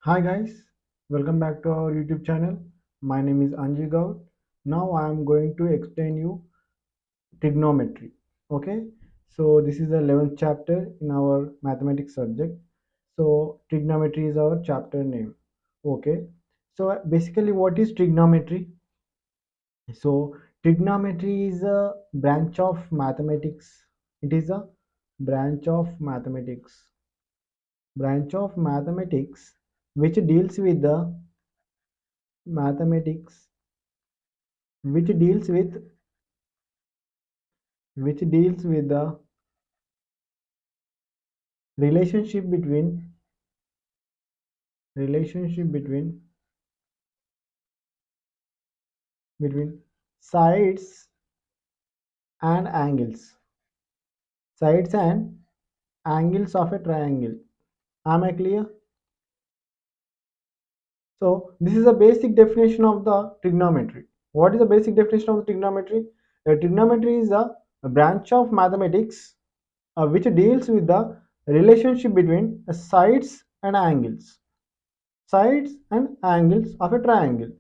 Hi guys, welcome back to our YouTube channel. My name is Anji Gaur. Now I am going to explain you trigonometry. Okay, so this is the 11th chapter in our mathematics subject. So trigonometry is our chapter name. Okay, so basically what is trigonometry? So trigonometry is a branch of mathematics. It is a branch of mathematics. Branch of mathematics which deals with the mathematics which deals with the relationship between relationship between between sides and angles of a triangle. Am I clear? So this is a basic definition of the trigonometry. What is the basic definition of the trigonometry? Trigonometry is a branch of mathematics which deals with the relationship between sides and angles of a triangle.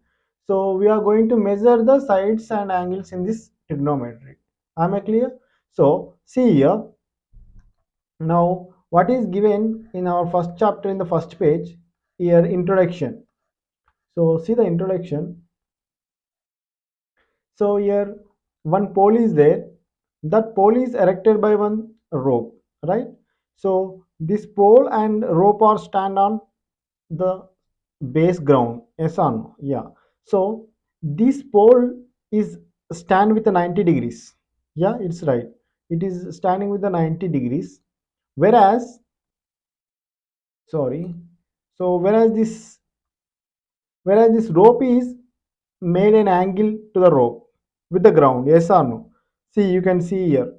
So we are going to measure the sides and angles in this trigonometry. Am I clear? So see here. Now what is given in our first chapter in the first page here, introduction. So see the introduction. So here one pole is there. That pole is erected by one rope, right? So this pole and rope are stand on the base ground. Yes or no? Yeah. So this pole is stand with the 90 degrees. Yeah, it's right. It is standing with the 90 degrees. Whereas, sorry. So whereas this rope is made an angle to the rope with the ground. Yes or no? See, you can see here.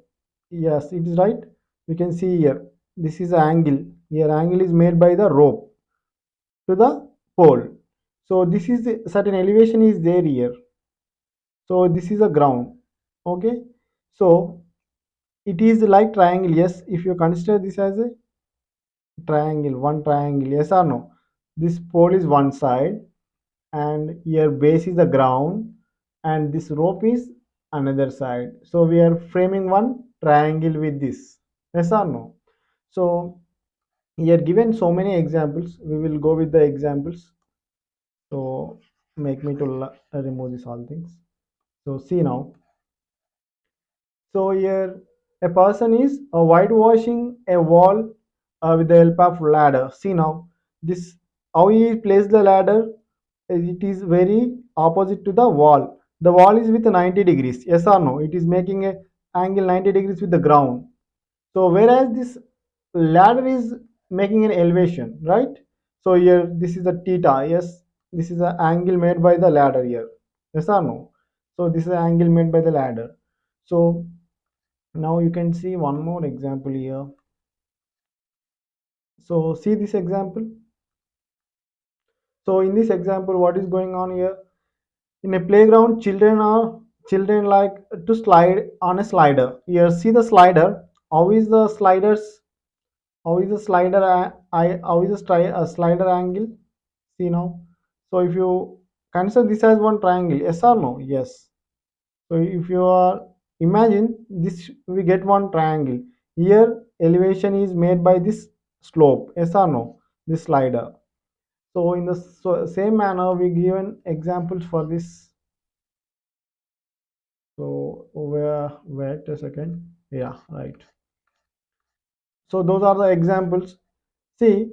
Yes, it is right. You can see here. This is the angle. Here angle is made by the rope to the pole. So this is certain elevation is there here. So this is a ground. Okay. So it is like triangle. Yes, if you consider this as a triangle, one triangle. Yes or no? This pole is one side, and here base is the ground, and this rope is another side. So we are framing one triangle with this. Yes or no? So here given so many examples. We will go with the examples. So make me to remove this all things. So see now. So here a person is whitewashing a wall with the help of ladder. See now this how he placed the ladder. It is very opposite to the wall. The wall is with 90 degrees. Yes or no? It is making a angle 90 degrees with the ground. So whereas this ladder is making an elevation, right? So here this is the theta. Yes, this is the angle made by the ladder here. Yes or no? So this is the angle made by the ladder. So now you can see one more example here. So see this example. So in this example, what is going on here? In a playground, children like to slide on a slider. Here, see the slider. How is the sliders? How is the slider? How is the slider angle? See now. So if you consider this as one triangle, yes or no? Yes. So if you are imagine this, we get one triangle. Here elevation is made by this slope. Yes or no? This slider. So in the same manner, we given examples for this. So wait a second. Yeah, right. So those are the examples. See,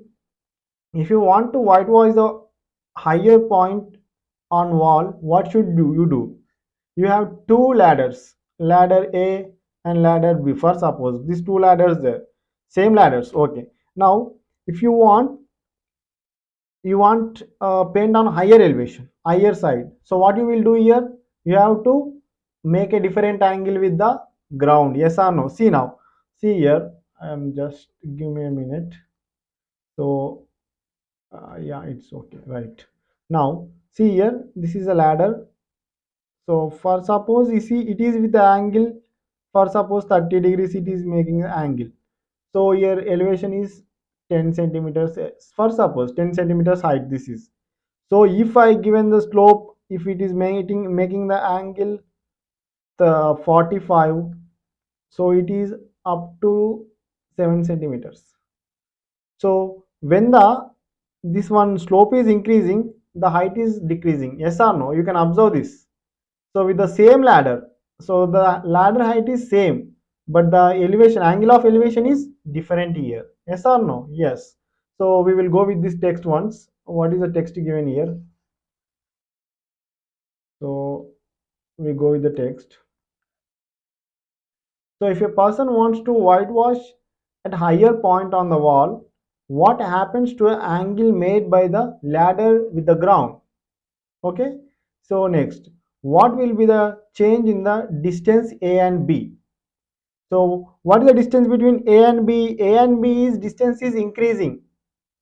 if you want to whitewash the higher point on wall, what should you do? You have two ladders, ladder A and ladder B. For suppose these two ladders there, same ladders. Okay. Now, if you want paint on higher elevation, higher side. So what you will do here? You have to make a different angle with the ground. Yes or no? See now. See here. I am just give me a minute. So yeah, it's okay. Right. Now see here. This is a ladder. So for suppose you see it is with the angle. For suppose 30 degrees, it is making an angle. So here elevation is 10 centimeters, for suppose 10 centimeters height this is. So if I given the slope, if it is making the angle the 45, so it is up to 7 centimeters. So when the this one slope is increasing, the height is decreasing. Yes or no? You can observe this. So with the same ladder, so the ladder height is same, but the elevation, angle of elevation is different here. Yes or no? Yes. So we will go with this text once. What is the text given here? So we go with the text. So if a person wants to whitewash at higher point on the wall, what happens to an angle made by the ladder with the ground? Okay. So next, what will be the change in the distance A and B? So what is the distance between A and B? A and B's distance is increasing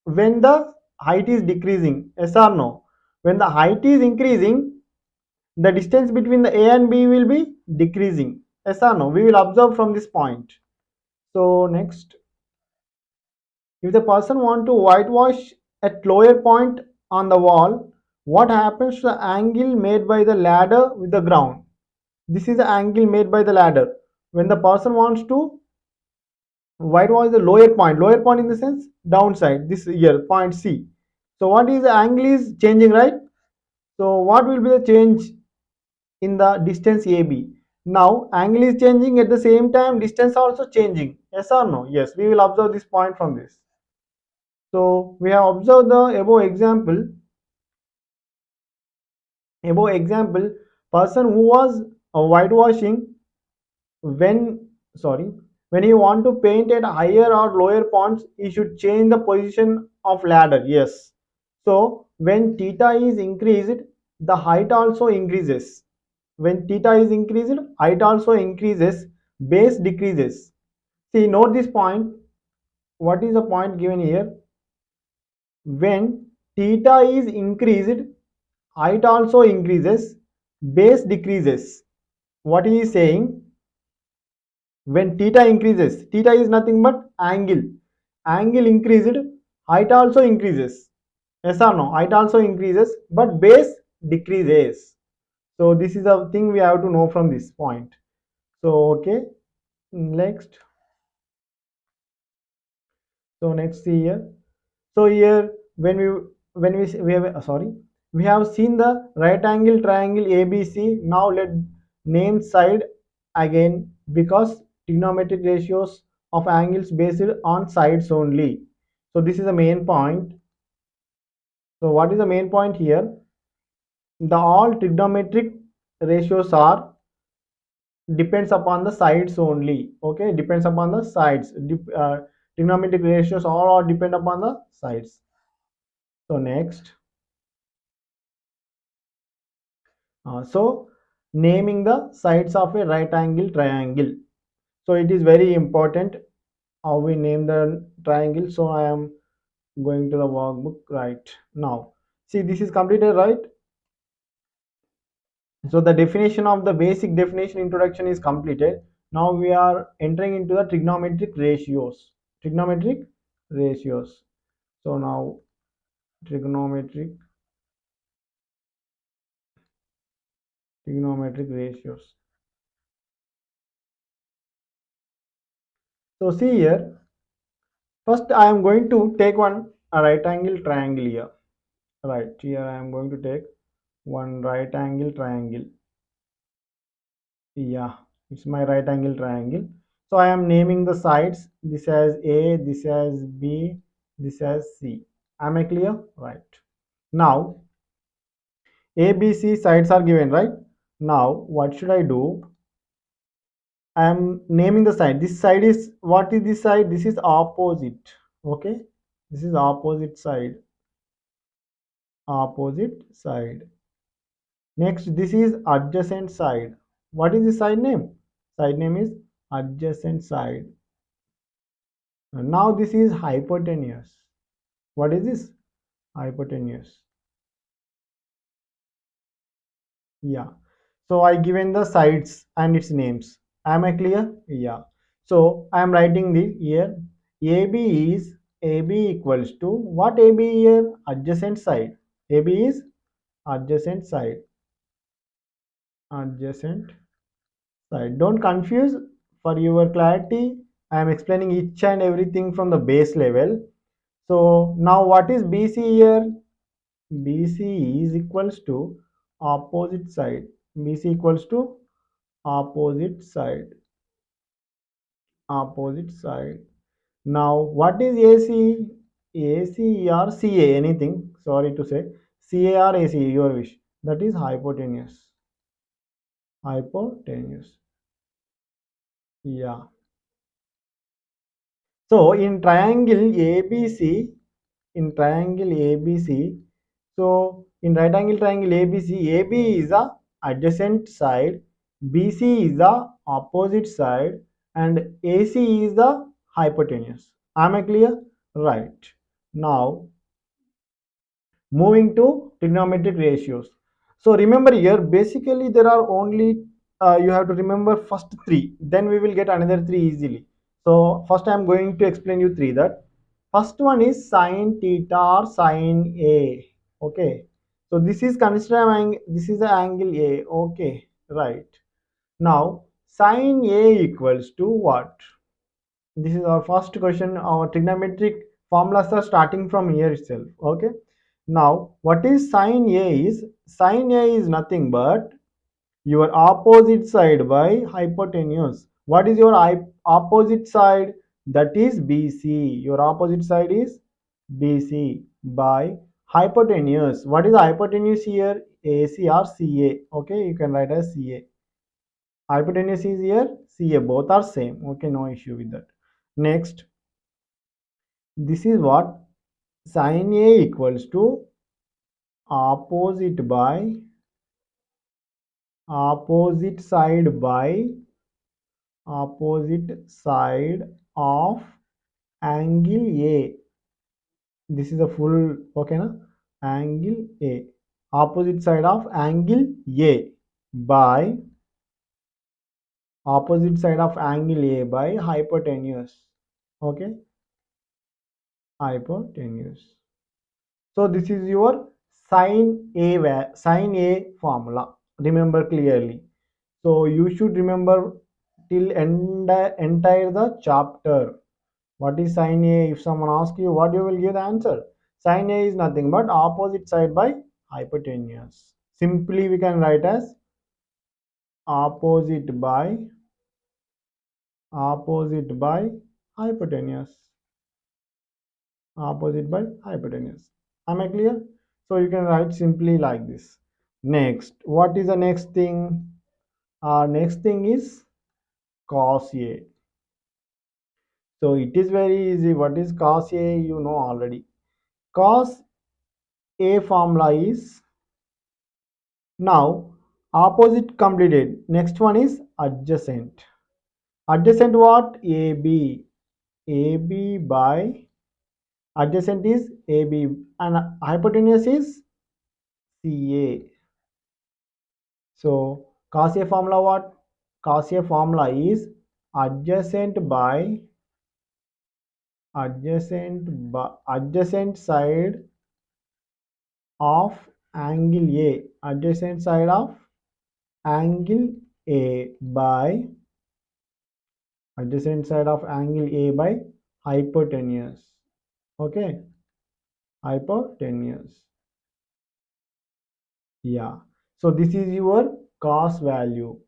when the height is decreasing. Yes or no? When the height is increasing, the distance between the A and B will be decreasing. Yes or no? We will observe from this point. So next, if the person want to whitewash at lower point on the wall, what happens to the angle made by the ladder with the ground? This is the angle made by the ladder. When the person wants to whitewash the lower point in the sense downside, this here point C. So what is the angle is changing, right? So what will be the change in the distance AB? Now angle is changing, at the same time distance also changing. Yes or no? Yes, we will observe this point from this. So we have observed the above example, person who was whitewashing when, sorry, when he want to paint at higher or lower points, he should change the position of ladder. Yes. So when theta is increased, the height also increases. When theta is increased, height also increases, base decreases. See, note this point. What is the point given here? When theta is increased, height also increases, base decreases. What he is saying, when theta increases, theta is nothing but angle increased, height also increases. Yes or no? Height also increases, but base decreases. So this is a thing we have to know from this point. So okay, next. So next, see here. So here we have sorry, we have seen the right angle triangle ABC. Now let name side again, because trigonometric ratios of angles based on sides only. So this is the main point. So what is the main point here? The all trigonometric ratios are depends upon the sides only. Okay, depends upon the sides. Trigonometric ratios all depend upon the sides. So next, so naming the sides of a right angle triangle. So it is very important how we name the triangle. So I am going to the workbook right now. See, this is completed, right? So the definition of the basic definition introduction is completed. Now we are entering into the trigonometric ratios. Trigonometric ratios. So now trigonometric ratios. So see here, first I am going to take one a right angle triangle here. Right here I am going to take one right angle triangle. Yeah, it's my right angle triangle. So I am naming the sides. This as A, this as B, this as C. Am I clear? Right. Now A, B, C sides are given, right? Now what should I do? I am naming the side. This side is, what is this side? This is opposite. Okay, this is opposite side. Opposite side. Next, this is adjacent side. What is the side name? Side name is adjacent side. And now this is hypotenuse. What is this? Hypotenuse. Yeah. So I given the sides and its names. Am I clear? Yeah. So I am writing the here. AB is AB equals to what? AB here? Adjacent side. AB is adjacent side. Adjacent side. Don't confuse. For your clarity, I am explaining each and everything from the base level. So now what is BC here? BC is equals to opposite side. BC equals to opposite side. Opposite side. Now what is AC? AC or CA, anything. Sorry to say. CA or AC, your wish. That is hypotenuse. Hypotenuse. Yeah. So in triangle ABC, in triangle ABC, so in right angle triangle ABC, AB is the adjacent side, BC is the opposite side, and AC is the hypotenuse. Am I clear? Right. Now moving to trigonometric ratios. So remember here, basically there are only, you have to remember first three, then we will get another three easily. So first I am going to explain you three. That first one is sine theta or sine A. Okay. So this is considered, this is the angle A. Okay. Right. Now sine A equals to what? This is our first question. Our trigonometric formulas are starting from here itself. Okay. Now, what is sine A is? Sine A is nothing but your opposite side by hypotenuse. What is your opposite side? That is BC. Your opposite side is BC by hypotenuse. What is hypotenuse here? AC or CA. Okay, you can write as CA. Hypotenuse is here, CA. Both are same. Okay, no issue with that. Next, this is what sine A equals to opposite side by opposite side of angle A. This is a full, okay na? Angle A. Opposite side of angle A by opposite side of angle A by hypotenuse. Okay, hypotenuse. So this is your sine A formula. Remember clearly. So you should remember till entire the chapter. What is sine A? If someone asks you, what you will give the answer? Sine A is nothing but opposite side by hypotenuse. Simply we can write as opposite by opposite by hypotenuse. Opposite by hypotenuse. Am I clear? So you can write simply like this. Next, what is the next thing? Next thing is cos A. So it is very easy. What is cos A? You know already. Cos A formula is now opposite completed. Next one is adjacent. Adjacent what? AB. AB by adjacent is AB and hypotenuse is CA. So cos A formula what? Cos A formula is adjacent side of angle A. Adjacent side of angle A by adjacent side of angle A by hypotenuse. Okay, hypotenuse. Yeah. So this is your cos value.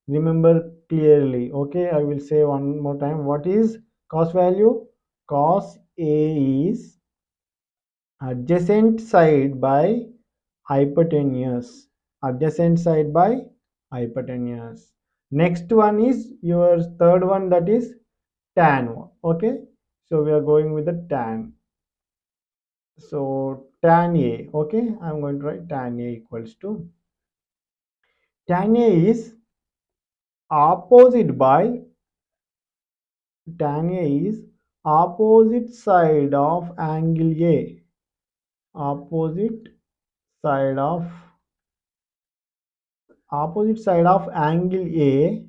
Remember clearly. Okay, I will say one more time. What is cos value? Cos A is adjacent side by hypotenuse. Adjacent side by hypotenuse. Next one is your third one, that is tan. Okay, so we are going with the tan. So tan A. Okay, I'm going to write tan A equals to tan A is opposite by tan A is opposite side of angle A. Opposite side of angle A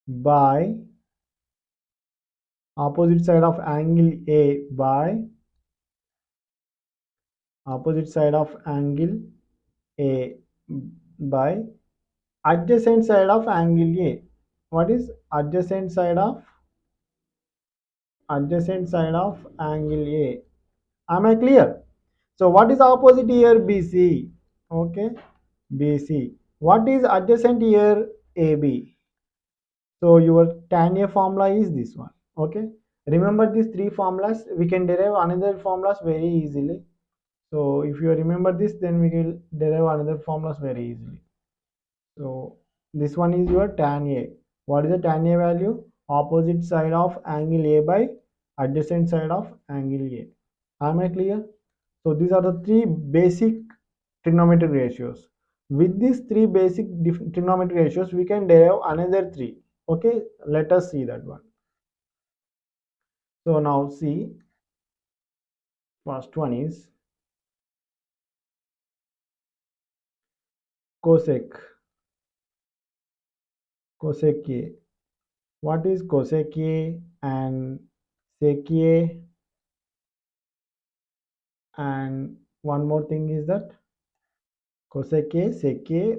by opposite side of angle A by opposite side of angle A by adjacent side of angle A. What is adjacent side of angle A? Am I clear? So what is opposite here? BC. Okay, BC. What is adjacent here? AB. So your tan A formula is this one. Okay. Remember these three formulas. We can derive another formulas very easily. So if you remember this, then we will derive another formulas very easily. So this one is your tan A. What is the tan A value? Opposite side of angle A by adjacent side of angle A. Am I clear? So these are the three basic trigonometric ratios. With these three basic trigonometric ratios, we can derive another three. Okay, let us see that one. So now see, first one is cosec. Cosec A. What is cosec A and sec A? And one more thing is that cosec A, sec A,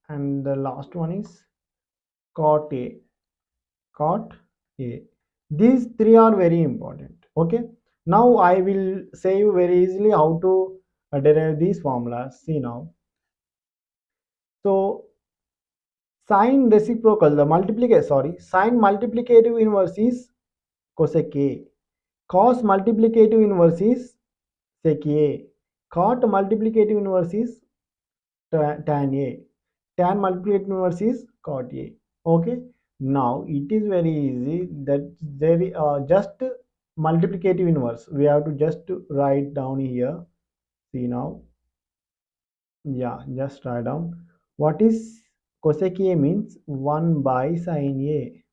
and the last one is cot A. Cot A. These three are very important. Okay. Now I will say you very easily how to derive these formulas. See now. So sine reciprocal, the sine multiplicative inverse is cosec A. Cos multiplicative inverse is sec A. Cot multiplicative inverse is tan A. Tan multiplicative inverse is cot A. Okay. Now it is very easy that there is just multiplicative inverse. We have to just write down here. See now. Yeah, just write down. What is cosec A means 1 by sin A.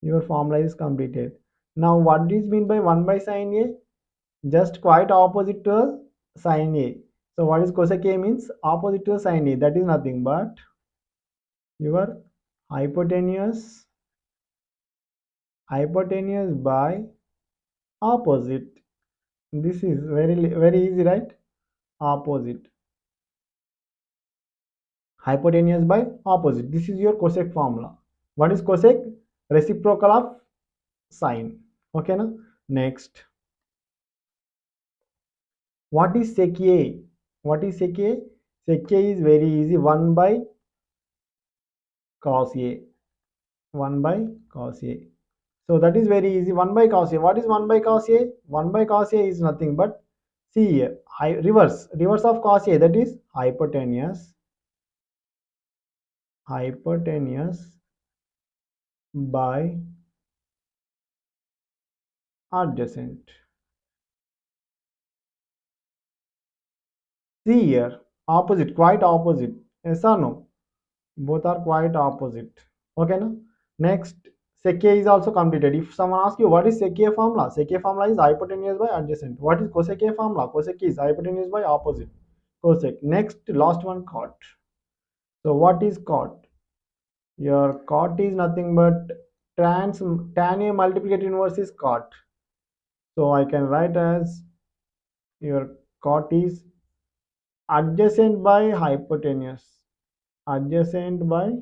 Your formula is completed. Now what is mean by 1 by sin A? Just quite opposite to sin A. So what is cosec A means? Opposite to sin A. That is nothing but your hypotenuse by opposite. This is very easy, right? Opposite. Hypotenuse by opposite. This is your cosec formula. What is cosec? Reciprocal of sine. Okay, na? Next. What is sec A? What is sec A? Sec A is very easy. 1 by cos A. 1 by cos A. So that is very easy. 1 by cos A. What is 1 by cos A? 1 by cos A is nothing but, see here, reverse of cos A, that is hypotenuse by adjacent. See here, opposite, quite opposite. Yes or no? Both are quite opposite. Okay, no? Next, sec A is also completed. If someone asks you what is sec A formula, sec A formula is hypotenuse by adjacent. What is cosec A formula? Cosec is hypotenuse by opposite. Cosec. Next, last one, cot. So what is cot? Your cot is nothing but tan A multiplicative inverse is cot. So I can write as your cot is adjacent by hypotenuse. Adjacent by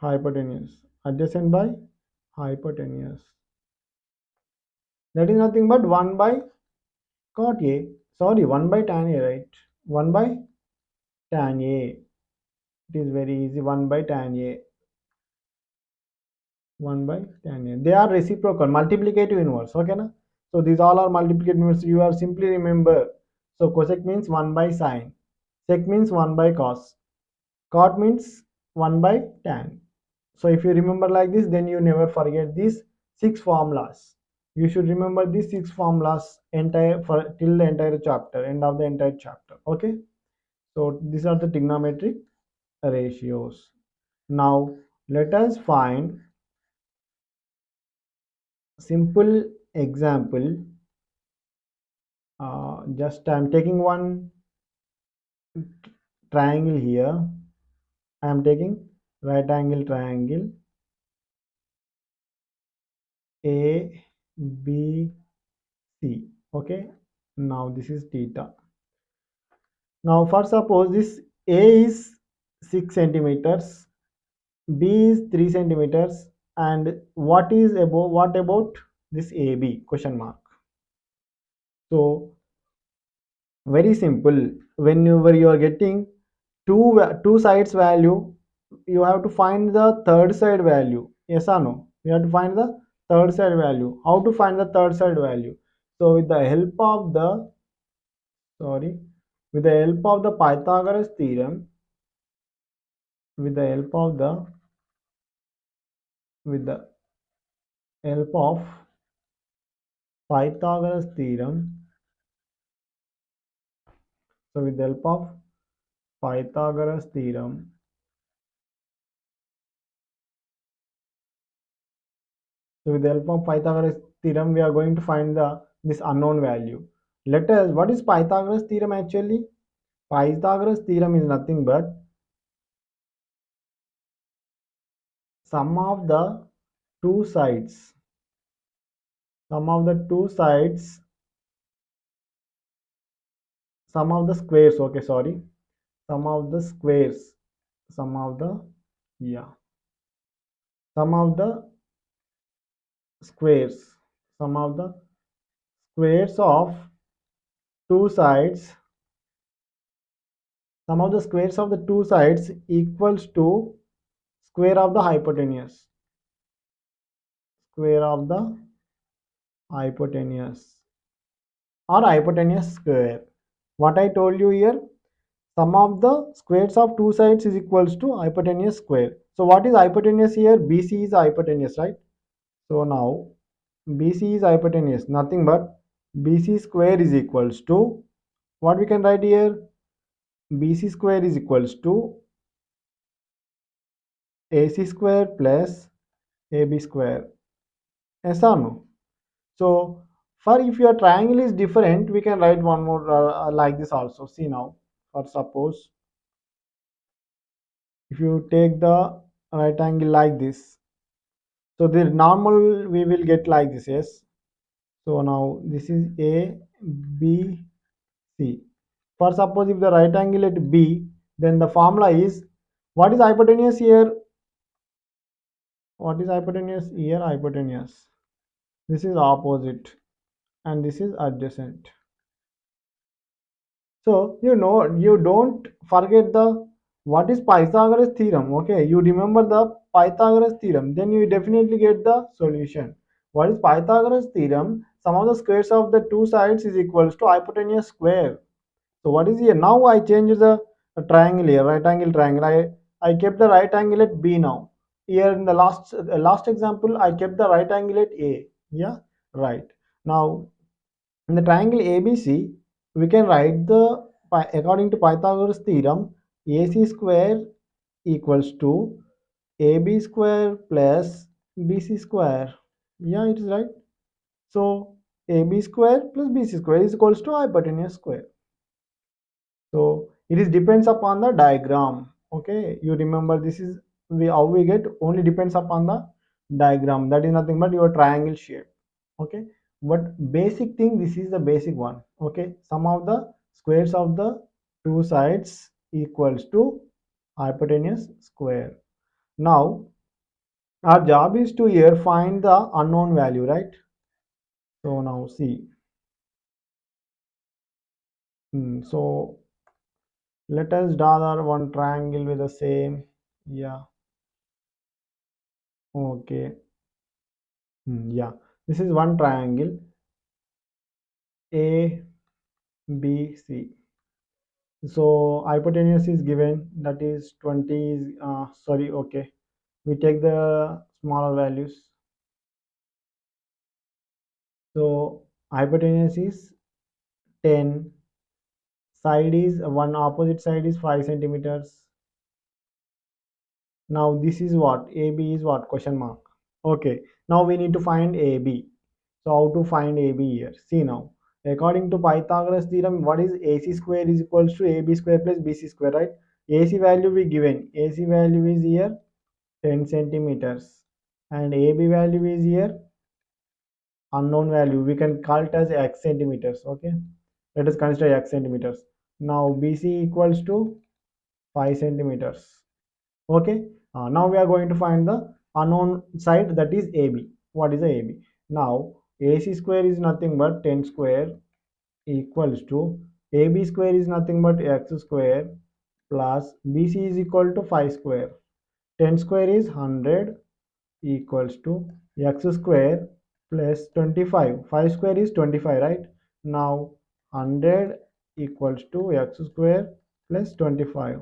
hypotenuse. Adjacent by hypotenuse. That is nothing but 1 by cot A. Sorry, 1 by tan A, right? 1 by tan A. It is very easy. 1 by tan A. 1 by tan A. They are reciprocal, multiplicative inverse. Okay, na? So these all are multiplicative inverse. You are simply remember. So cosec means 1 by sine. Sec means 1 by cos. Cot means 1 by tan. So if you remember like this, then you never forget these six formulas. You should remember these six formulas entire for till the entire chapter, end of the entire chapter. Okay. So these are the trigonometric ratios. Now let us find simple example. Just I'm taking one triangle here. I am taking right angle triangle. A, B, C. Okay. Now this is theta. Now for suppose this A is 6 centimeters, B is 3 centimeters, and what about this AB question mark? So very simple. Whenever you are getting two sides value, you have to find the third side value. Yes or no? You have to find the third side value. How to find the third side value? So with the help of the sorry, with the help of the Pythagoras theorem, with the help of the with the help of Pythagoras theorem, so with the help of Pythagoras theorem, so with the help of Pythagoras theorem, we are going to find the this unknown value. Let us, what is Pythagoras theorem actually? Pythagoras theorem is nothing but sum of the two sides, sum of the two sides, sum of the squares, okay, sorry, sum of the squares, sum of the, yeah, sum of the squares, sum of the squares of two sides, sum of the squares of the two sides equals to square of the hypotenuse, square of the hypotenuse or hypotenuse square. What I told you here, sum of the squares of two sides is equals to hypotenuse square. So what is hypotenuse here? BC is hypotenuse, right? So now BC is hypotenuse, nothing but BC square is equals to, what we can write here? BC square is equals to AC square plus AB square. Yes or no? So for if your triangle is different, we can write one more like this also. See now, for suppose if you take the right angle like this, so the normal we will get like this. Yes. So now this is A, B, C. For suppose if the right angle at B, then the formula is, what is hypotenuse here? What is hypotenuse here? Hypotenuse. This is opposite and this is adjacent. So you don't forget the what is Pythagoras theorem. Okay, you remember the Pythagoras theorem, then you definitely get the solution. What is Pythagoras theorem? Sum of the squares of the two sides is equals to hypotenuse square. So what is here? Now I change the triangle here, right angle triangle. I kept the right angle at B now. Here in the last example, I kept the right angle at A. Yeah, right. Now in the triangle ABC, we can write the, according to Pythagoras theorem, AC square equals to AB square plus BC square. Yeah, it is right. So AB square plus BC square is equals to hypotenuse square. So it is depends upon the diagram. Okay, you remember this is we how we get only depends upon the diagram. That is nothing but your triangle shape. Okay, but basic thing, this is the basic one. Okay, sum of the squares of the two sides equals to hypotenuse square. Now our job is to here find the unknown value, right? So now see. So let us draw the one triangle with the same. Yeah. Okay. Yeah. This is one triangle A B C. So hypotenuse is given, that is 20 is sorry, okay. We take the smaller values. So hypotenuse is 10, side is one, opposite side is 5 centimeters. Now this is what? AB is what? Question mark. Okay. Now we need to find AB. So how to find AB here? See now. According to Pythagoras theorem, what is AC square is equals to AB square plus BC square, right? AC value we given. AC value is here 10 centimeters and AB value is here unknown value, we can call it as x centimeters. Okay, let us consider x centimeters. Now BC equals to 5 centimeters. Okay, now we are going to find the unknown side, that is AB. What is the AB? Now AC square is nothing but 10 square equals to AB square is nothing but x square plus BC is equal to 5 square. 10 square is 100 equals to x square plus 25. 5 square is 25, right? Now 100 equals to x square plus 25.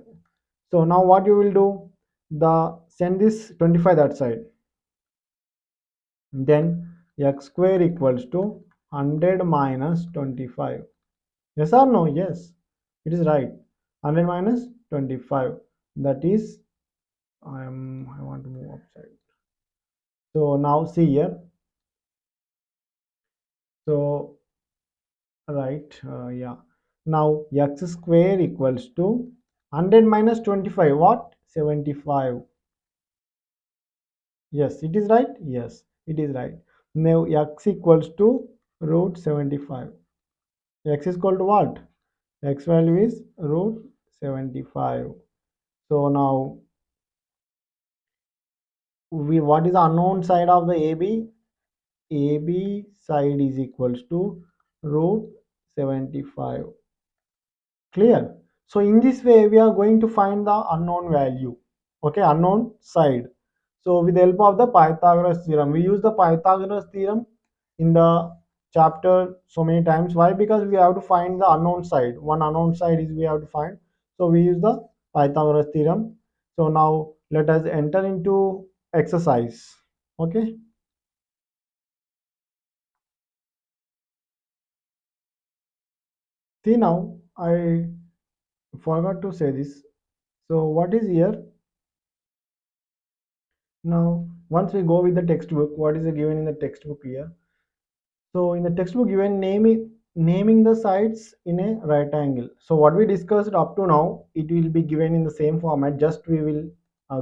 So now what you will do? The send this 25 that side. Then x square equals to 100 minus 25. Yes or no? Yes, it is right. 100 minus 25. That is, I want to move upside. So now see here. So right, yeah. Now x square equals to 100 minus 25. What? 75. Yes, it is right. Yes, it is right. Now x equals to root 75. X is equal to what? X value is root 75. So now we, what is the unknown side of the AB? AB side is equals to root 75. Clear? So in this way we are going to find the unknown value. Okay, unknown side. So with the help of the Pythagoras theorem, we use the Pythagoras theorem in the chapter so many times. Why? Because we have to find the unknown side. One unknown side is we have to find. So we use the Pythagoras theorem. So now let us enter into exercise. Okay. See, now I forgot to say this. So what is here? Now, once we go with the textbook, what is given in the textbook here? So in the textbook given naming the sides in a right angle. So what we discussed up to now, it will be given in the same format. Just we will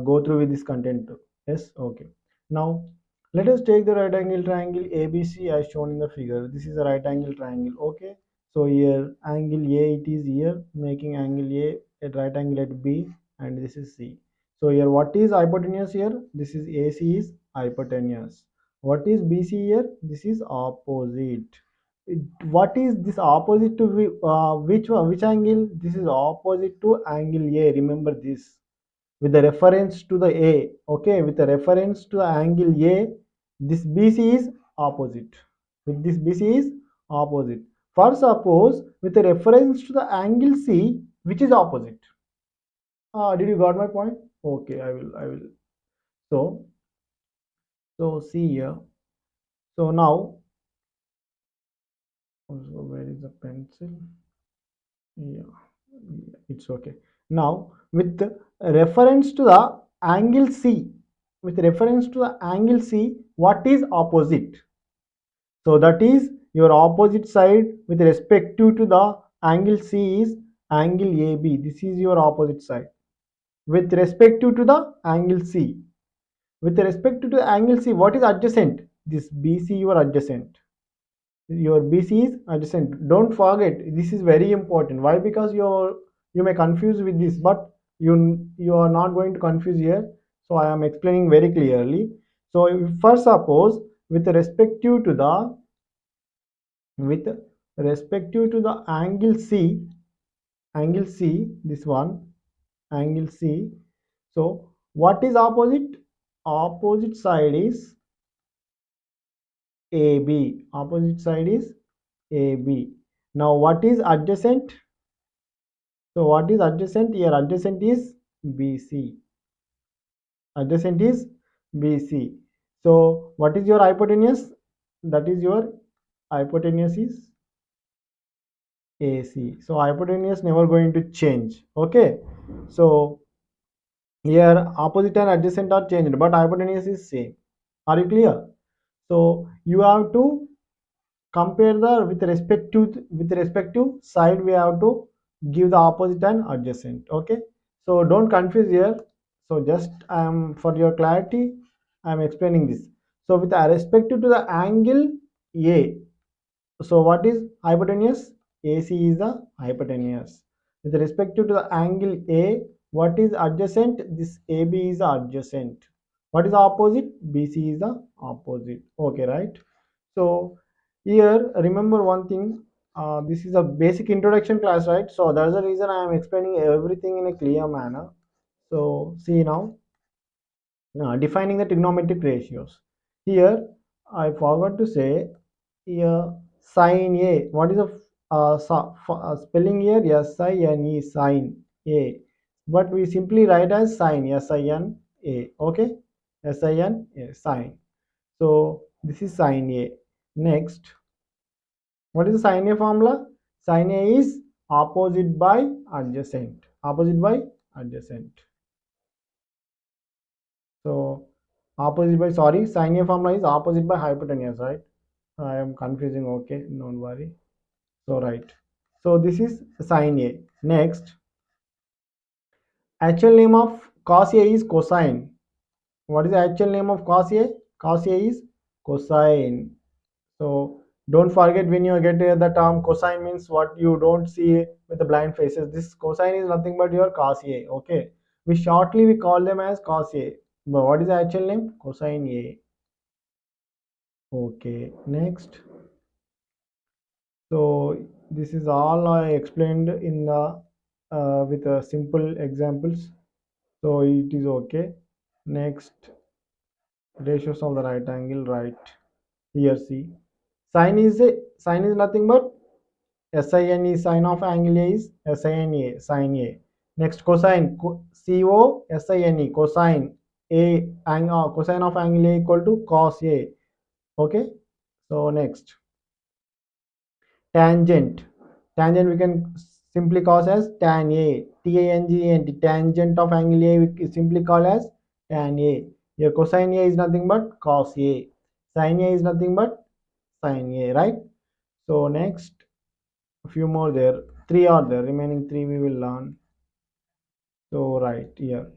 go through with this content too. Yes, okay. Now let us take the right angle triangle ABC as shown in the figure. This is a right angle triangle. Okay. So here angle A it is here, making angle A at right angle at B, and this is C. So here what is hypotenuse here? This is AC is hypotenuse. What is BC here? This is opposite. What is this opposite to which one? Which angle? This is opposite to angle A. Remember this with the reference to the A. Okay, with the reference to the angle A, this BC is opposite. With this BC is opposite. For suppose with the reference to the angle C, which is opposite. Did you got my point? Okay, I will. So see here. So now, so where is the pencil? Yeah, it's okay. Now, with reference to the angle C, with reference to the angle C, what is opposite? So that is your opposite side with respect to the angle C is angle AB. This is your opposite side. With respect to the angle C. With respect to the angle C, what is adjacent? This BC your adjacent. Your BC is adjacent. Don't forget, this is very important. Why? Because you may confuse with this, but you are not going to confuse here. So I am explaining very clearly. So if first suppose with respect to the with respective to the angle C, this one, angle C. So what is opposite? Opposite side is AB. Opposite side is AB. Now what is adjacent? So what is adjacent here? Adjacent is BC. Adjacent is BC. So what is your hypotenuse? That is your hypotenuse is AC. So hypotenuse never going to change. Okay. So here opposite and adjacent are changed, but hypotenuse is same. Are you clear? So you have to compare the with respect to side. We have to give the opposite and adjacent. Okay. So don't confuse here. So just for your clarity, I am explaining this. So with respect to the angle A. So what is hypotenuse? AC is the hypotenuse. With respect to the angle A, what is adjacent? This AB is the adjacent. What is the opposite? BC is the opposite. Okay, right? So here remember one thing. This is a basic introduction class, right? So that's the reason I am explaining everything in a clear manner. So see now, defining the trigonometric ratios. Here I forgot to say here sin A. What is the spelling here? SINE, sin A. But we simply write as sin, SIN A. Okay, SIN A, sin. So this is sin A. Next, what is the sin A formula? Sin A is opposite by adjacent. Opposite by adjacent. So opposite by, sorry, sin A formula is opposite by hypotenuse, right? I am confusing. Okay, don't worry. So right. So this is sin A. Next, actual name of cos A is cosine. What is the actual name of cos A? Cos A is cosine. So don't forget, when you get the term cosine means what you don't see with the blind faces. This cosine is nothing but your cos A. Okay. We call them as cos A. But what is the actual name? Cosine A. Okay. Next. So this is all I explained in the with simple examples. So it is okay. Next, ratios of the right angle, right? Here see, sine is nothing but sin is sine of angle A is sin A, sine A. Next, cosine, cosine, cosine A, cosine of angle A equal to cos A. Okay. So next, tangent. Tangent we can simply call as tan A. Tangent, tangent of angle A we simply call as tan A. Your cosine A is nothing but cos A. Sin A is nothing but sin A, right? So next, a few more there. Three are there. Remaining three we will learn. So right here.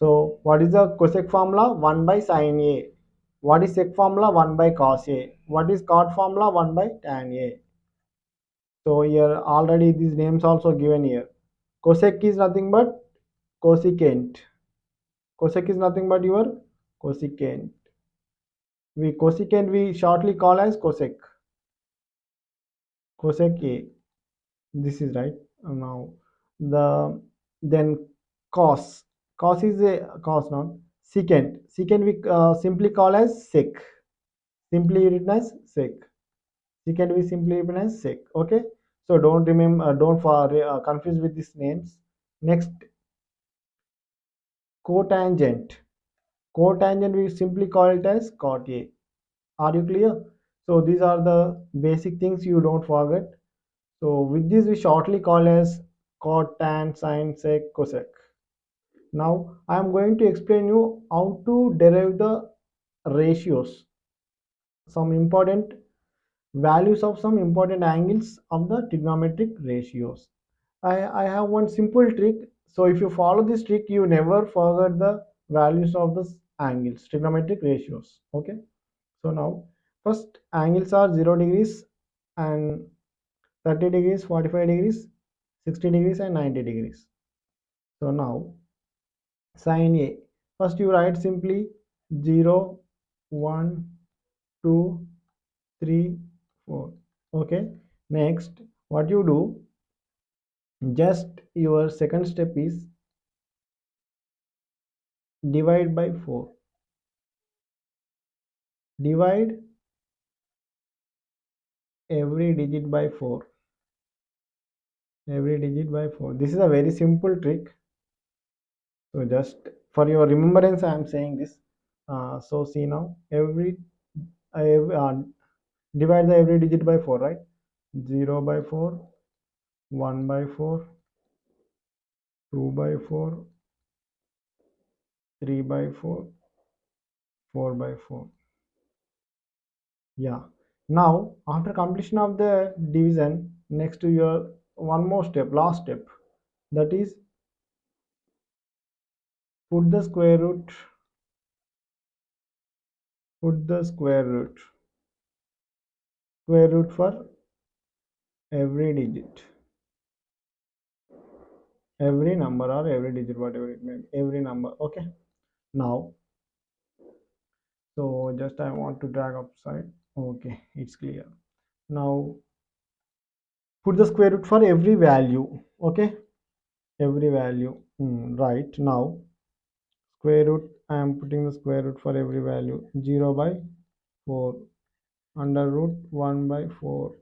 So what is the cosec formula? 1 by sin A. What is sec formula? 1 by cos A. What is cot formula? 1 by tan A. So here already these names also given here. Cosec is nothing but cosecant. Cosec is nothing but your cosecant. We shortly call as cosec. Cosec A. This is right. Now the then cos. Cos is a cos, not secant. Secant we simply call as sec. Simply written as sec. Secant we simply written as sec. Okay. So don't remember, don't confuse with these names. Next, cotangent. Cotangent we simply call it as cot A. Are you clear? So these are the basic things you don't forget. So with this we shortly call as cot, tan, sin, sec, cosec. Now I am going to explain you how to derive the ratios, some important values of some important angles of the trigonometric ratios. I have one simple trick. So if you follow this trick, you never forget the values of the angles, trigonometric ratios. Okay. So now first angles are 0 degrees and 30 degrees, 45 degrees, 60 degrees and 90 degrees. So now sin A. First you write simply 0, 1, 2, 3, 4. Okay. Next, what you do, just your second step is divide by 4. Divide every digit by 4. Every digit by 4. This is a very simple trick. So just for your remembrance, I am saying this. So see now, divide the every digit by 4, right? 0 by 4, 1 by 4, 2 by 4, 3 by 4, 4 by 4. Yeah. Now, after completion of the division, next to your one more step, last step, that is put the square root, put the square root. square root for every digit, every number or every digit, whatever it may be, every number. Okay, now, so just I want to drag upside. Okay, it's clear. Now put the square root for every value. Okay, every value. Right, now square root, I am putting the square root for every value. 0 by 4, under root 1 by 4,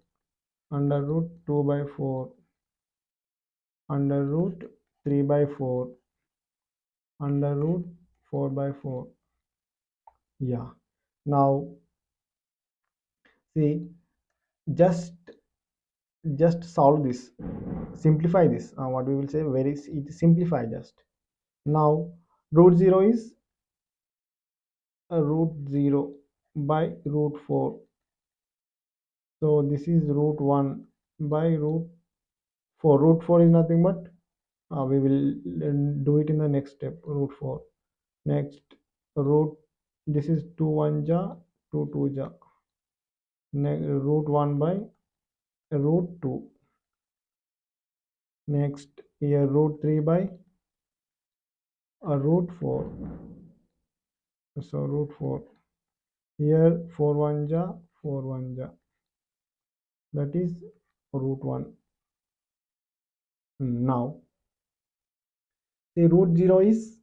under root 2 by 4, under root 3 by 4, under root 4 by 4. Yeah, now see, just solve this, simplify this. What we will say, very it simplify just. Now root 0 is root 0 by root 4. So this is root 1 by root 4. Root 4 is nothing but, we will do it in the next step. Root 4. Next, root, this is 2 1 ja, 2 2 ja. Next, root 1 by root 2. Next, here root 3 by root 4. So root 4. Here 4 1 ja, 4 1 ja. That is root 1. Now, the root 0 is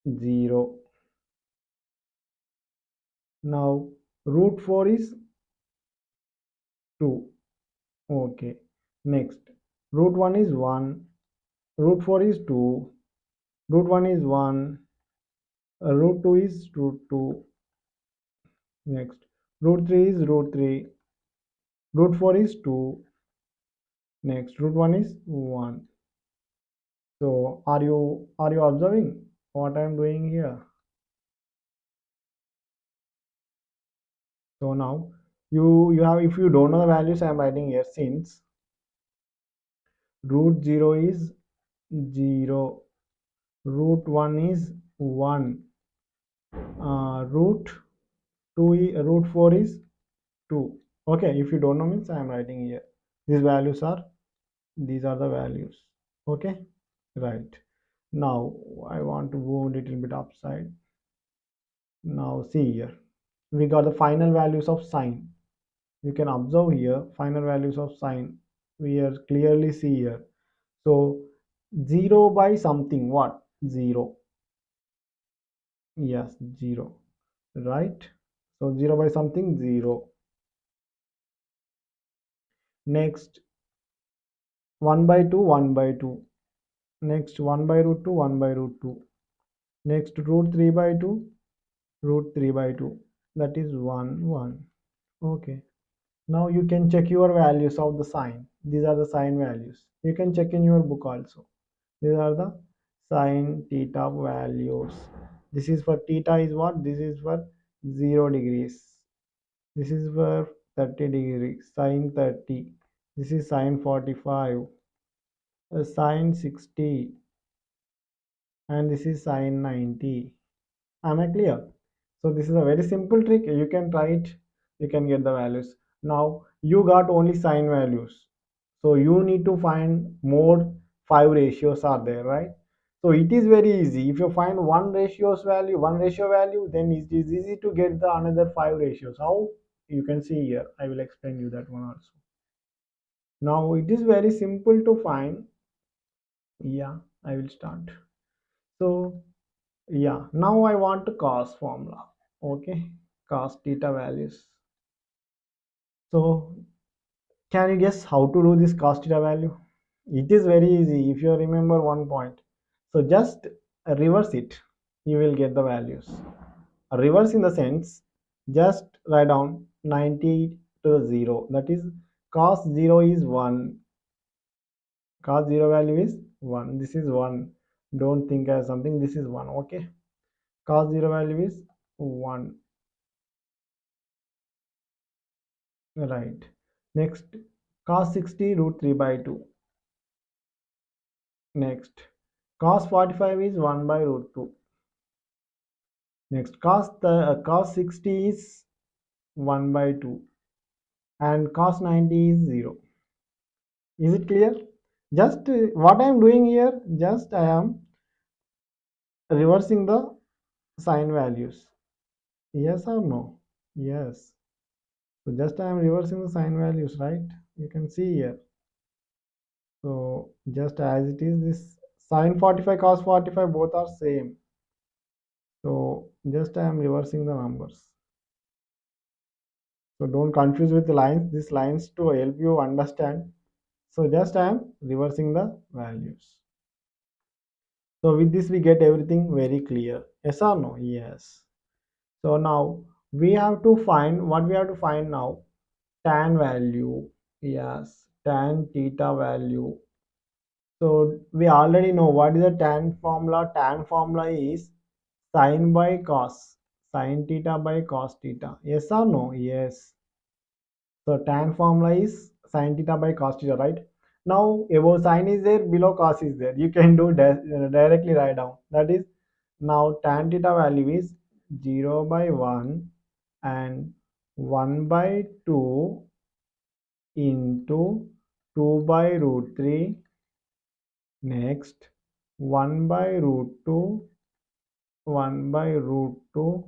0. Now, root 4 is 2. Okay. Next, root 1 is 1. Root 4 is 2. Root 1 is 1. Root 2 is root 2. Next, root 3 is root 3. Root 4 is 2. Next, root 1 is 1. So, are you observing what I am doing here? So now you have, if you don't know the values I am writing here, since root 0 is 0, root 1 is 1, root 2 root 4 is 2. Okay, if you don't know means I am writing here. These are the values. Okay, right. Now I want to go a little bit upside. Now see here, we got the final values of sine. You can observe here final values of sine. We are clearly see here. So 0 by something, what? 0. Yes, 0. Right. So 0 by something, 0. Next 1 by 2, 1 by 2. Next 1 by root 2, 1 by root 2. Next root 3 by 2, root 3 by 2. That is 1 1. Okay. Now you can check your values of the sine. These are the sine values. You can check in your book also. These are the sine theta values. This is for theta is what? This is for 0 degrees. This is for 30 degrees. Sine 30. This is sine 45. Sine 60. And this is sine 90. Am I clear? So this is a very simple trick. You can try it. You can get the values. Now you got only sine values. So you need to find more 5 ratios are there, right? So it is very easy. If you find one ratio value, then it is easy to get the another 5 ratios. How? You can see here. I will explain you that one also. Now it is very simple to find. Yeah, I will start. So yeah, now I want to cos formula. Okay, cos theta values. So can you guess how to do this cos theta value? It is very easy if you remember one point. So just reverse it, you will get the values. Reverse in the sense, just write down 90 to the 0. That is cos 0 is 1. Cos 0 value is 1. This is 1. Don't think as something. This is 1. Okay. Cos 0 value is 1. Right. Next, cos 60 root 3 by 2. Next, cos 45 is 1 by root 2. Next, cos 60 is 1 by 2. and cos 90 is 0. Is it clear? Just what I am doing here, just I am reversing the sign values. Yes or no? Yes. So just I am reversing the sign values, right? You can see here. So just as it is, this sin 45 cos 45 both are same. So just I am reversing the numbers. So don't confuse with the lines. These lines to help you understand. So just I am reversing the values. So with this we get everything very clear. Yes or no? Yes. So now we have to find what we have to find now. Tan value. Yes. Tan theta value. So we already know what is the tan formula. Tan formula is sin by cos. Sin theta by cos theta. Yes or no? Yes. So tan formula is sin theta by cos theta, right? Now above sin is there, below cos is there. You can do directly write down. That is now tan theta value is 0 by 1 and 1 by 2 into 2 by root 3. Next 1 by root 2, 1 by root 2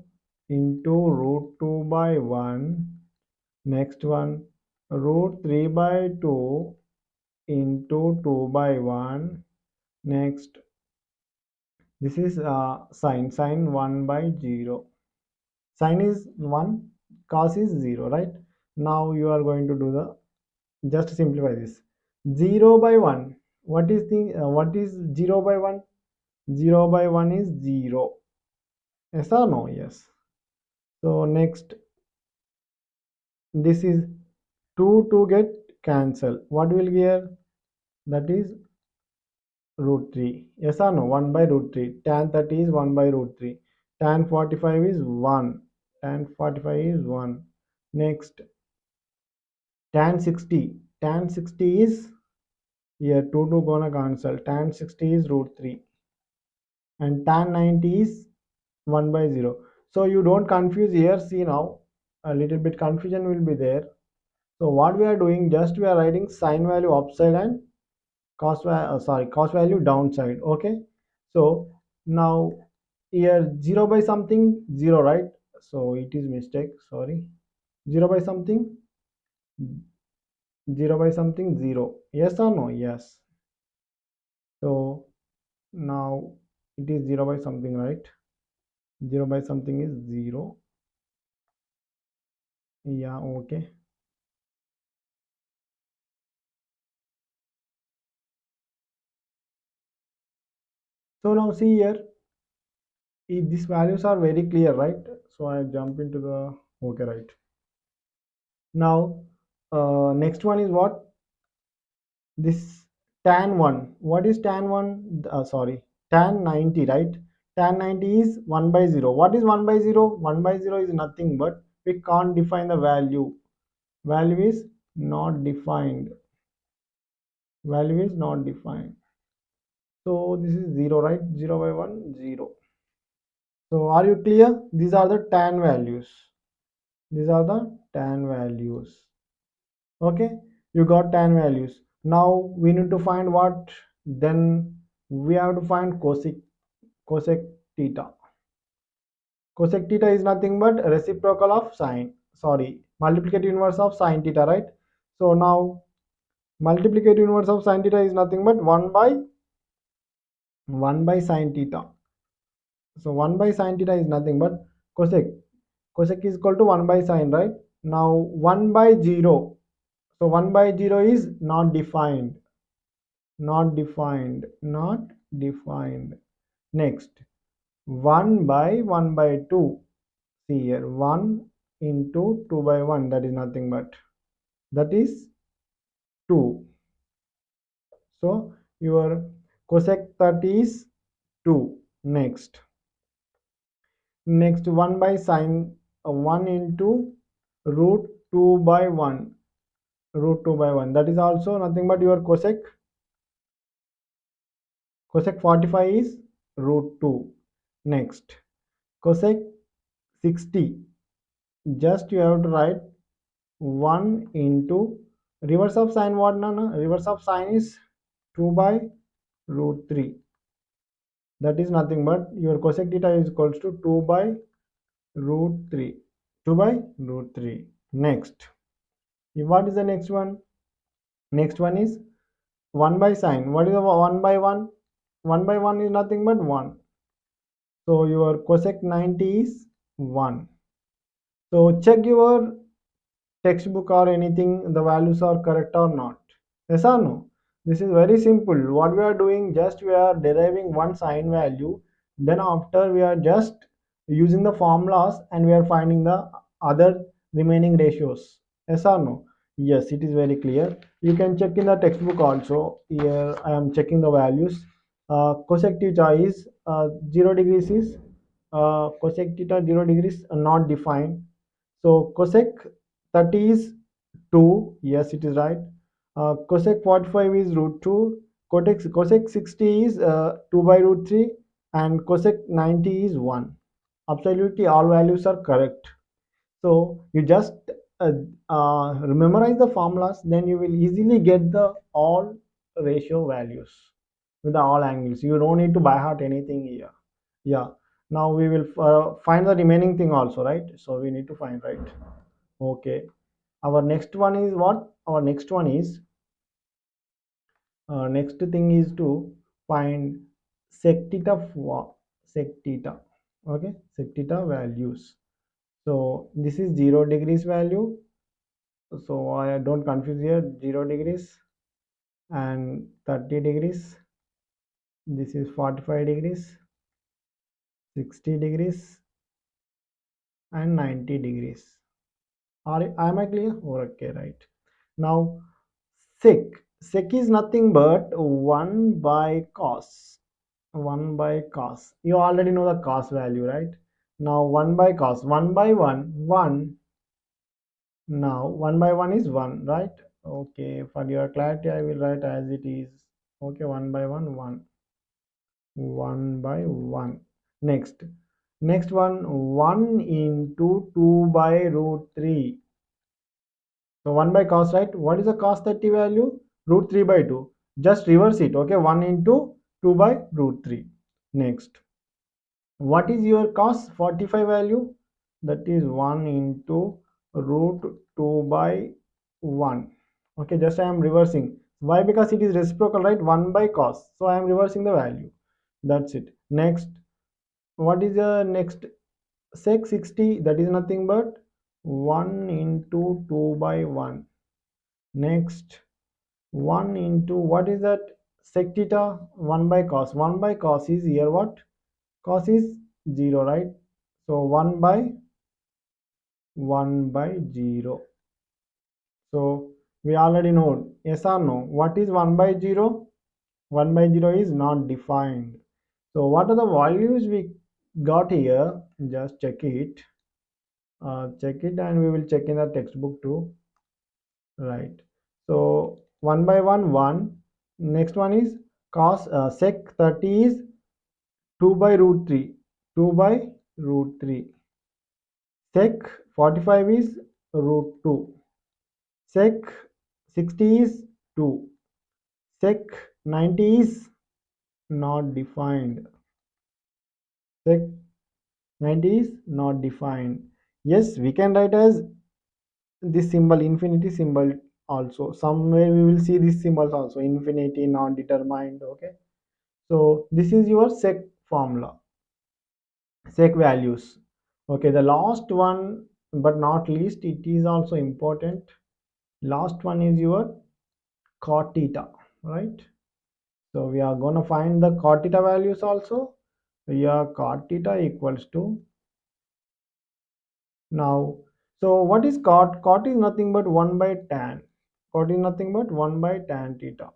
into root 2 by 1. Next one root 3 by 2 into 2 by 1. Next this is sine 1 by 0. Sine is 1, cos is 0, right? Now you are going to do the, just simplify this. 0 by 1, what is 0 by 1? 0 by 1 is 0. Yes or no? Yes. So next, this is 2 get cancel. What will be here? That is root 3. Yes or no? 1 by root 3. Tan 30 is 1 by root 3. Tan 45 is 1. Tan 45 is 1. Next, tan 60. Tan 60 is here 2 gonna cancel. Tan 60 is root 3. And tan 90 is 1 by 0. So you don't confuse here. See now, a little bit confusion will be there. So what we are doing, just we are writing sine value upside and cos value downside. Okay. So now here 0 by something 0, right? So it is mistake. Sorry. 0 by something 0 by something 0. Yes or no? Yes. So now it is 0 by something, right? 0 by something is 0. Yeah. Okay. So now see here, these values are very clear, right? So I jump into the, okay, right. Now next one is what? This tan 1. What is tan 1? Sorry, tan 90, right? Tan 90 is 1 by 0. What is 1 by 0? 1 by 0 is nothing but we can't define the value. Value is not defined. Value is not defined. So this is 0, right? 0 by 1, 0. So are you clear? These are the tan values. These are the tan values. Okay, you got tan values. Now we need to find what? Then we have to find cosec theta. Cosec theta is nothing but reciprocal of sine, sorry, multiplicative inverse of sine theta, right? So now multiplicative inverse of sine theta is nothing but 1 by sine theta. So 1 by sine theta is nothing but cosec is equal to 1 by sine, right? Now 1 by 0. So 1 by 0 is not defined. Not defined. Next, 1 by 1 by 2. See here, 1 into 2 by 1, that is nothing but, that is 2. So your cosec 30 is 2. Next 1 by sine 1 into root 2 by 1. Root 2 by 1, that is also nothing but your cosec 45 is root 2. Next, cosec 60, just you have to write 1 into reverse of sine what, Nana? Reverse of sine is 2 by root 3. That is nothing but your cosec theta is equals to 2 by root 3. 2 by root 3. Next. What is the next one? Next one is 1 by sine. What is the 1 by 1? 1 by 1 is nothing but 1. So your cosec 90 is 1. So check your textbook or anything, the values are correct or not. Yes or no? This is very simple. What we are doing, just we are deriving one sine value, then after we are just using the formulas and we are finding the other remaining ratios. Yes or no? Yes, it is very clear. You can check in the textbook also. Here I am checking the values. Cosec theta is 0 degrees is cosec theta 0 degrees not defined. So cosec 30 is 2. Yes, it is right. Cosec 45 is root 2. Cosec 60 is 2 by root 3. And cosec 90 is 1. Absolutely all values are correct. So you just uh, memorize the formulas, then you will easily get the all ratio values with the all angles. You don't need to by heart anything here. Yeah. Now we will find the remaining thing also, right? So we need to find, right? Okay. Our next one is what? Our next one is next thing is to find sec theta sec theta. Okay, sec theta values. So this is 0 degrees value. So I don't confuse here. 0 degrees and 30 degrees. This is 45 degrees, 60 degrees and 90 degrees. Am I clear? Okay, right. Now sec. Sec is nothing but 1 by cos. 1 by cos. You already know the cos value, right? Now 1 by cos. 1 by 1. 1. Now 1 by 1 is 1, right? Okay, for your clarity, I will write as it is. Okay, 1 by 1, 1. 1 by 1. Next. Next one, 1 into 2 by root 3. So 1 by cos, right? What is the cos 30 value? Root 3 by 2. Just reverse it, okay? 1 into 2 by root 3. Next. What is your cos 45 value? That is 1 into root 2 by 1. Okay, just I am reversing. Why? Because it is reciprocal, right? 1 by cos. So I am reversing the value. That's it. Next, what is the next? Sec 60, that is nothing but 1 into 2 by 1. Next, 1 into what is that? Sec theta 1 by cos. 1 by cos is here what? Cos is 0, right? So 1 by 0. So we already know, yes or no. What is 1 by 0? 1 by 0 is not defined. So what are the values we got here? Just check it. Check it and we will check in the textbook too. Right. So 1 by 1, 1. Next one is cos sec 30 is 2 by root 3. 2 by root 3. Sec 45 is root 2. Sec 60 is 2. Sec 90 is not defined. Sec 90 is not defined. Yes, we can write as this symbol, infinity symbol also. Somewhere we will see these symbols also. Infinity, not determined. Okay. So this is your sec formula, sec values. Okay, the last one but not least, it is also important. Last one is your cot theta, right? So we are going to find the cot theta values also. Your cot theta equals to now. So what is cot? Cot is nothing but 1 by tan. Cot is nothing but 1 by tan theta.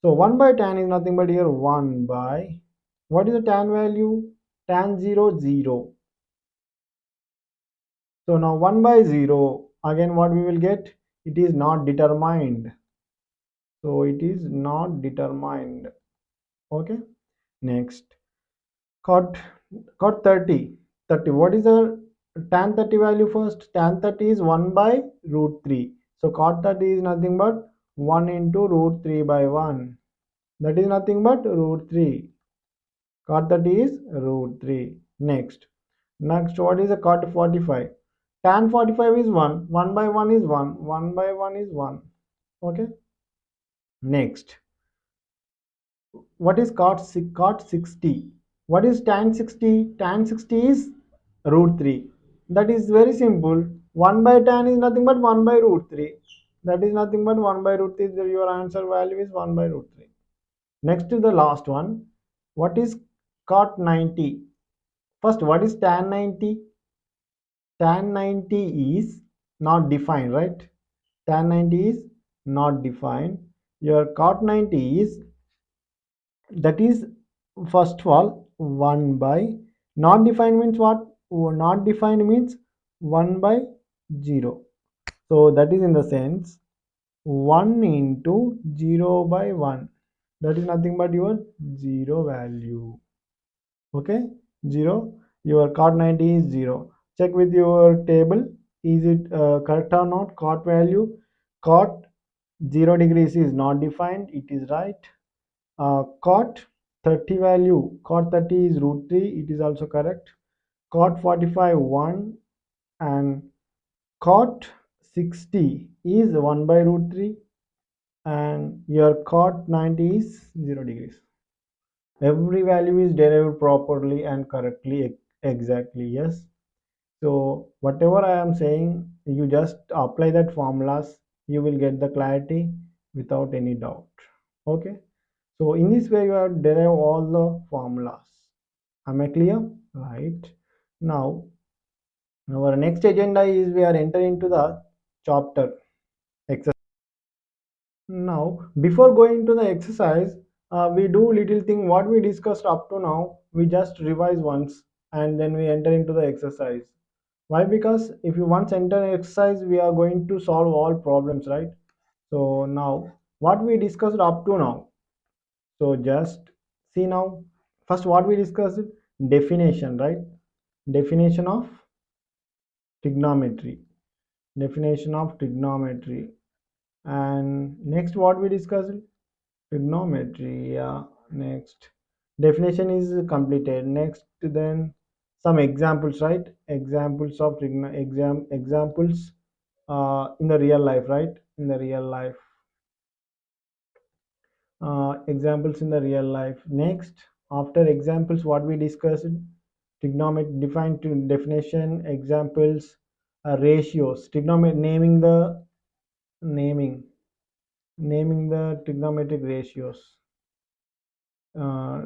So 1 by tan is nothing but here 1 by, what is the tan value? Tan 0, 0. So now 1 by 0, again what we will get? It is not determined. So it is not determined. Okay. Next. Cot 30. 30. What is the tan 30 value first. Tan 30 is 1 by root 3. So cot 30 is nothing but 1 into root 3 by 1. That is nothing but root 3. Cot 30 is root 3. Next, what is a cot 45? Tan 45 is 1. 1 by 1 is 1. 1 by 1 is 1. Okay. Next, what is cot 60? What is tan 60? Tan 60 is root 3. That is very simple. 1 by tan is nothing but 1 by root 3. That is nothing but 1 by root 3. Your answer value is 1 by root 3. Next to the last one. What is cot 90? First, what is tan 90? Tan 90 is not defined, right? Tan 90 is not defined. Your cot 90 is, that is, first of all, 1 by, not defined means what? Not defined means 1 by 0. So that is in the sense 1 into 0 by 1. That is nothing but your 0 value. Okay, 0. Your cot 90 is 0. Check with your table, is it correct or not? Cot value, cot 0 degrees is not defined, it is right. Cot 30 value, cot 30 is root 3, it is also correct. Cot 45 1, and cot 60 is 1 by root 3, and your cot 90 is 0 degrees. Every value is derived properly and correctly, exactly, yes. So whatever I am saying, you just apply that formulas, you will get the clarity without any doubt. Okay, so in this way you have derived all the formulas. Am I clear? Right. Now our next agenda is we are entering into the chapter exercise. Now, before going to the exercise, we do little thing what we discussed up to now. We just revise once and then we enter into the exercise. Why? Because if you once enter an exercise, we are going to solve all problems, right? So now, what we discussed up to now. So just see now. First, what we discussed, definition, right? Definition of trigonometry. Definition of trigonometry. And next, what we discussed, trigonometry. Yeah. Next, definition is completed. Next, then some examples, right? Examples of examples in the real life, right? In the real life, examples in the real life. Next, after examples, what we discussed, trigonometry, defined to definition, examples, ratios, trigonometry, naming naming the trigonometric ratios, uh,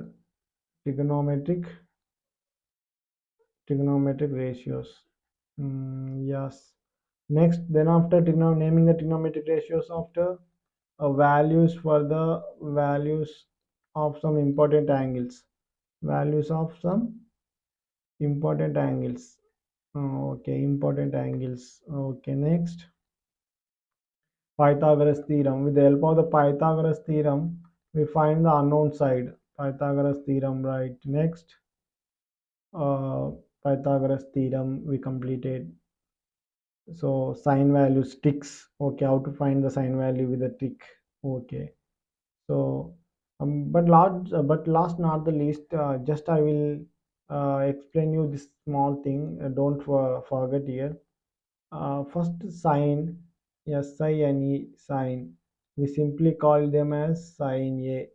trigonometric trigonometric ratios. Yes. Next, then after naming the trigonometric ratios, after values for the values of some important angles, values of some important angles. Okay, important angles. Okay, next, Pythagoras theorem. With the help of the Pythagoras theorem, we find the unknown side. Pythagoras theorem, right? Next, uh, Pythagoras theorem we completed. So sine value sticks. Okay, how to find the sine value with a tick. Okay, so but last not the least, just I will explain you this small thing. Don't forget here. First, sine, sine, sine, we simply call them as sine a.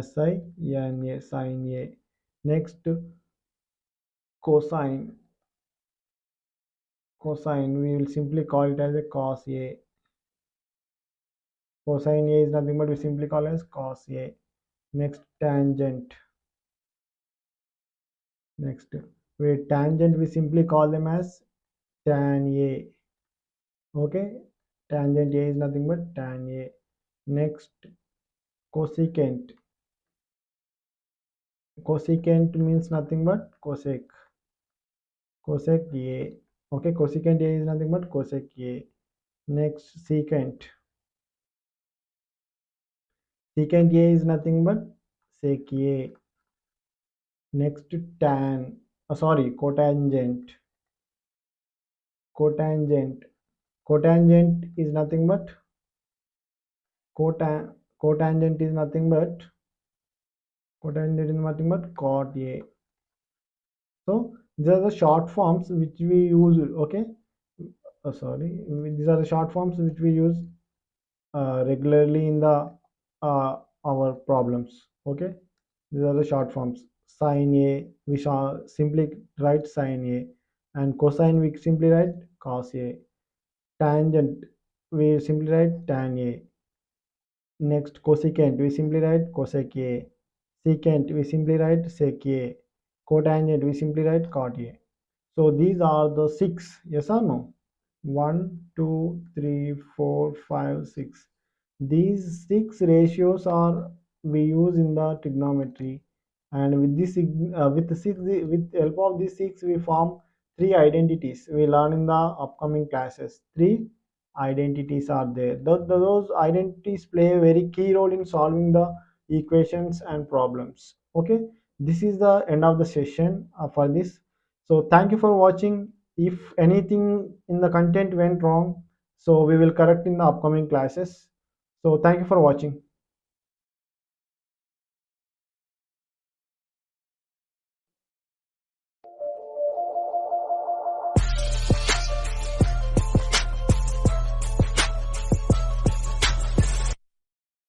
Sine a, sine a. Next, cosine. Cosine, we will simply call it as a cos a. Cosine A is nothing but we simply call as cos A. Next, tangent. Next, with tangent we simply call them as tan A. Okay, tangent A is nothing but tan A. Next, cosecant. Cosecant means nothing but cosec. Cosec A. Okay, cosecant A is nothing but cosec A. Next, secant. Secant A is nothing but sec A. Next, tan. Sorry, cotangent. cotangent. Cotangent is nothing but cotangent is nothing but cot A. So these are the short forms which we use. Okay, sorry, these are the short forms which we use regularly in the our problems. Okay, these are the short forms. Sine A, we shall simply write sine A, and cosine we simply write cos A. Tangent we simply write tan A. Next, cosecant we simply write cosec A. Secant we simply write sec A. Cotangent we simply write cot A. So these are the six, yes or no? One, two, three, four, five, six. These six ratios are we use in the trigonometry, and with this with the six with the help of these six we form three identities. We learn in the upcoming classes. Three identities are there. Those identities play a very key role in solving the equations and problems. Okay, this is the end of the session for this. So thank you for watching. If anything in the content went wrong, so we will correct in the upcoming classes. So thank you for watching.